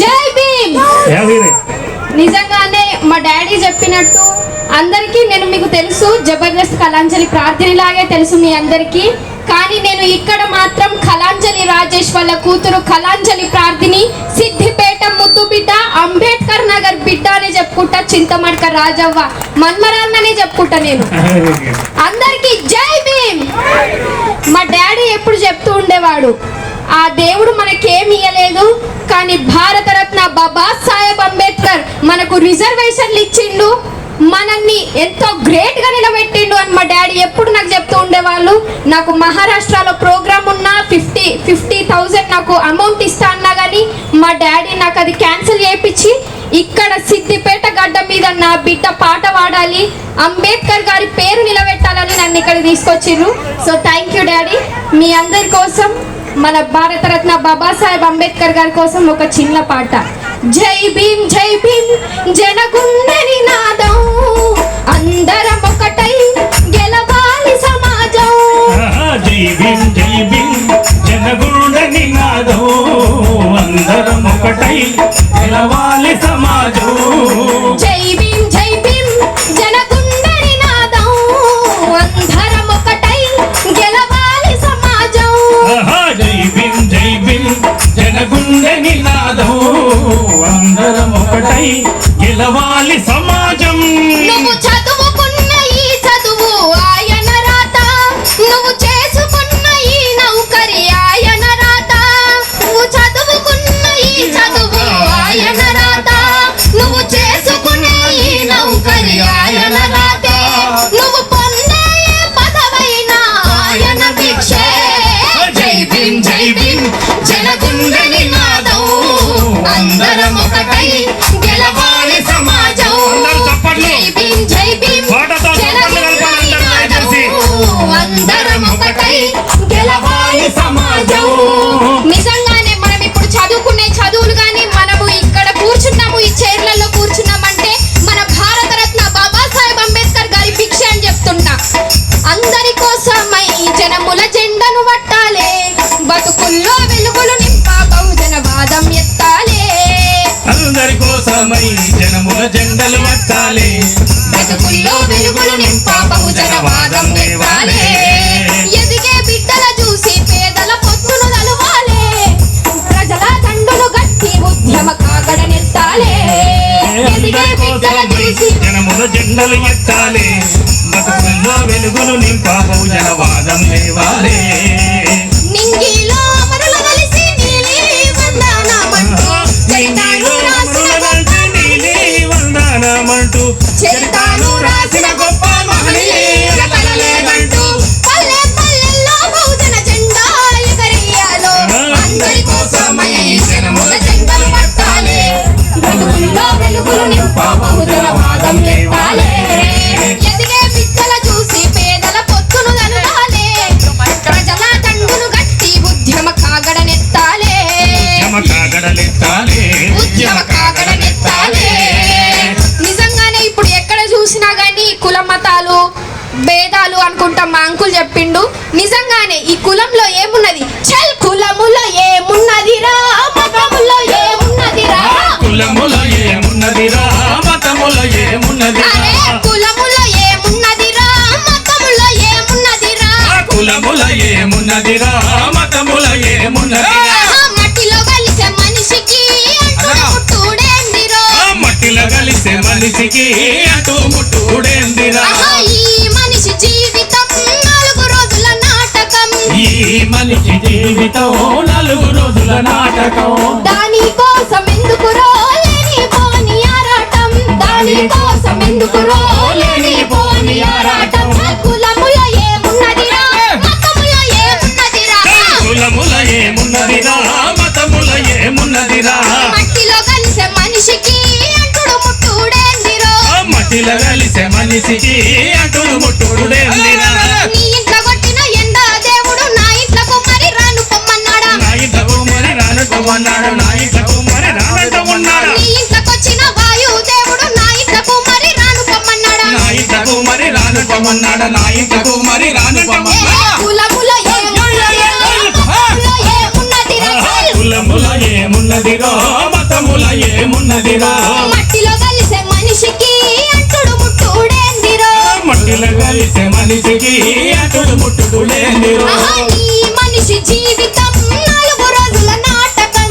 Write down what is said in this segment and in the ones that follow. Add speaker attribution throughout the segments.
Speaker 1: జై భీమ్. నిజంగానే మా డాడీ చెప్పినట్టు అందరికీ నేను మీకు తెలుసు జబర్దస్త్ కళాంజలి ప్రార్థనలాగే తెలుసు మీ అందరికీ. కానీ నేను ఇక్కడ మాత్రం కళాంజలి రాజేష్ వాళ్ళ కూతురు కళాంజలి ప్రార్థిని సిద్దిపేట ముద్దు బిడ్డ అంబేద్కర్ నగర్ బిడ్డ అని చెప్పుకుంటా. చింతమడక రాజవ్వ మన్మరాన్ననే చెప్పుకుంటా నేను. అందరికీ జై భీమ్. మా డాడీ ఎప్పుడు చెప్తూ ఉండేవాడు, ఆ దేవుడు మనకేమి ఇయ్యలేదు కానీ భారతరత్న బాబాసాహెబ్ అంబేద్కర్ మనకు రిజర్వేషన్లు ఇచ్చిండు, మనల్ని ఎంతో గ్రేట్ గా నిలబెట్టిండు అని మా డాడీ ఎప్పుడు నాకు చెప్తూ ఉండేవాళ్ళు. నాకు మహారాష్ట్రలో ప్రోగ్రామ్ ఉన్నా 50,000 నాకు అమౌంట్ ఇస్తా అన్నా కానీ మా డాడీ నాకు అది క్యాన్సిల్ చేయించి ఇక్కడ సిద్దిపేట గడ్డ మీద నా బిడ్డ పాట పాడాలి, అంబేద్కర్ గారి పేరు నిలబెట్టాలని నన్ను ఇక్కడ తీసుకొచ్చిర్రు. So thank you daddy. మీ అందరి కోసం మన భారతరత్న బాబాసాహెబ్ అంబేద్కర్ గారి కోసం ఒక చిన్న పాట. జై భీమ్ జై భీమ్ జనగుండని నాదం, అందరం ఒకటై గెలవాలి సమాజం.
Speaker 2: జై భీమ్ జై భీమ్ జనగుండని నాదం, అందరం ఒకటై గెలవాలి సమాజం.
Speaker 1: జై భీమ్ జై భీమ్ జనగుండని నాదం, అందరం ఒకటై గెలవాలి సమాజం.
Speaker 2: జై భీమ్ జై భీమ్ జనగుండని నాదం, అందరం ఒకటై గెలవాలి సమాజం.
Speaker 1: నువ్వు చదువుకున్న ఈ చదువు ఆయన రాత, నువ్వు చేసుకున్న ఈ నౌకరి ఆయన రాత. నువ్వు చదువుకున్న ఈ చదువు ఆయన రాత, నువ్వు చేసుకున్న ఈ నౌకరి ఆయన రాతే. నువ్వు పొందే పదవైన ఆయన భిక్షే. జై భీమ్ జై భీమ్ జనగుండని నాదం, అందరం ఒకటై గెలవాలి సమాజం. జై భీమ్ జై భీమ్ జనగుండని నాదం, అందరం ఒకటై గెలవాలి సమాజం. నిజంగానే మనం ఇప్పుడు చదువుకునే చదువులు కానీ మనము ఇక్కడ కూర్చున్నాము, ఈ చైర్లలో కూర్చున్నామంటే మన భారతరత్న బాబాసాహెబ్ అంబేద్కర్ గారి భిక్ష అని చెప్తున్నా. అందరి కోసమై జనముల జెండను పట్టాలే, బతుకుల్లో వెలుగులు నింపా బహుజన వాదం ఎత్తాలే.
Speaker 2: అందరి కోసమై జనముల జెండలు పట్టాలే,
Speaker 1: బతుకుల్లో వెలుగులు నింపా బహుజన వాదం ఎత్తాలే. ఎదిగే బిడ్డల చూసి పేదల పొత్తును నలువాలే, ప్రజల దండును గట్టి ఉద్యమ కాగడనెత్తాలే. ఎదిగే బిడ్డల చూసి
Speaker 2: జనముల జెండలు ఎత్తాలే, బతుకుల్లో వెలుగులు నింపా బహుజన వాదం లేవాలే.
Speaker 1: నింగిలో అమరుల కలిసి నీలి వందనమంటూ చైతన్యం చరితాను రాసిన గొప్ప మహనీయుల కలలేగంటూ పల్లె పల్లెల్లో బహుజన జెండా ఎగరేయాలో. అందరి కోసమై జనముల జెండలు పట్టాలే, బతుకుల్లో వెలుగులు నింపా బహుజన వాదం ఎత్తాలే. ఎదిగే బిడ్డల చూసి పేదల పొత్తును నలువాలే, ప్రజల దండును గట్టి ఉద్యమ కాగడనెత్తాలే. ఉద్యమ కాగడనెత్తాలే. నిజంగానే ఇప్పుడు ఎక్కడ చూసినా గానీ కుల మతాలు భేదాలు అనుకుంటా మా అంకుల్ చెప్పిండు. నిజంగానే ఈ కులంలో ఏమున్నది? చల్ కులములో ఏమున్నదిరా, మతములో ఏమున్నదిరా,
Speaker 2: కులములో ఏమున్నదిరా, మతములో ఏమున్నదిరా.
Speaker 1: అరే కులములో ఏమున్నదిరా, మతములో ఏమున్నదిరా,
Speaker 2: కులములో ఏమున్నదిరా, మతములో ఏమున్నదిరా.
Speaker 1: మట్టిలో కలిసే మనిషికి అంటుడు ముట్టుడేందిరో,
Speaker 2: మట్టిలో కలిసే మనిషికి అటు ముట్టుడేందిరా.
Speaker 1: ఈ మనిషి జీవితం 4 రోజుల నాటకం,
Speaker 2: ఈ మనిషి జీవితం 4 రోజుల నాటకం.
Speaker 1: దానికోసం ఎందుకురో లేనిపోని ఆరాటం, దానికోసం ఎందుకురో లేనిపోని ఆరాటం. కులములో ఏమున్నదిరా, మతములో ఏమున్నదిరా,
Speaker 2: కులములో ఏమున్నదిరా, మతములో ఏమున్నదిరా.
Speaker 1: మట్టిలో కలిసే మనిషికి అంటుడు ముట్టుడేందిరో,
Speaker 2: మట్టిలో కలిసే మనిషికి అటుడు ముట్టుడేందిరా.
Speaker 1: నీ ఇంట్లో కొట్టిన ఎండ దేవుడు నా ఇంట్లకు మరి రాను పొమ్మన్నాడా,
Speaker 2: నా ఇంట్లకు మరి రాను పొమ్మన్నాడు, నా ఇంట్లకు మరి రాను పొమ్మన్నాడు.
Speaker 1: నీ ఇంట్లోకొచ్చిన వాయు దేవుడు నా ఇంట్లకు మరి రాను పొమ్మన్నాడా,
Speaker 2: నా ఇంట్లకు మరి రాను పొమ్మన్నాడు, నా ఇంట్లకు మరి రాను పొమ్మన్నాడు.
Speaker 1: కులములో ఏమున్నదిరా, మతములో ఏమున్నదిరా,
Speaker 2: కులములో ఏమున్నదిరా, ఉన్నదిరో
Speaker 1: మట్టిలో కలిసే మనిషికి అంటుడు ముట్టుడేందిరో
Speaker 2: మట్టిలో కలిసే మనిషికి అటుడు ముట్టుడు లేనిరో
Speaker 1: ఆహా, ఈ మనిషి జీవితం 4 రోజుల నాటకం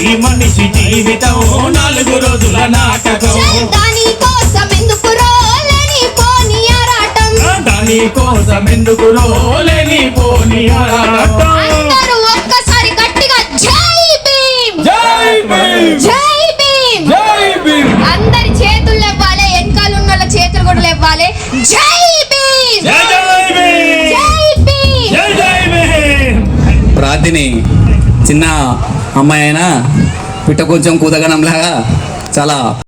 Speaker 2: ఈ మనిషి జీవితం 4 రోజుల నాటకం
Speaker 1: దాని కోసం ఎందుకు రోలేని పోని ఆరాటం
Speaker 2: దాని కోసం ఎందుకు రోలేని పోని ఆరాటం
Speaker 1: అందరూ ఒక్కసారి గట్టిగా జై భీమ్
Speaker 2: జై భీమ్
Speaker 1: జై భీమ్
Speaker 2: జై భీమ్
Speaker 1: అందరి చేతులు లేవ్వాలి వెనకాల ఉన్న వాళ్ళ చేతులు కూడా లేవ్వాలి జై భీమ్
Speaker 2: జై జై భీమ్
Speaker 1: జై భీమ్
Speaker 2: జై జై భీమ్
Speaker 3: ప్రార్థిని చిన్న అమ్మాయి అయినా పిట్ట కొంచెం కూతగనంలాగా చాలా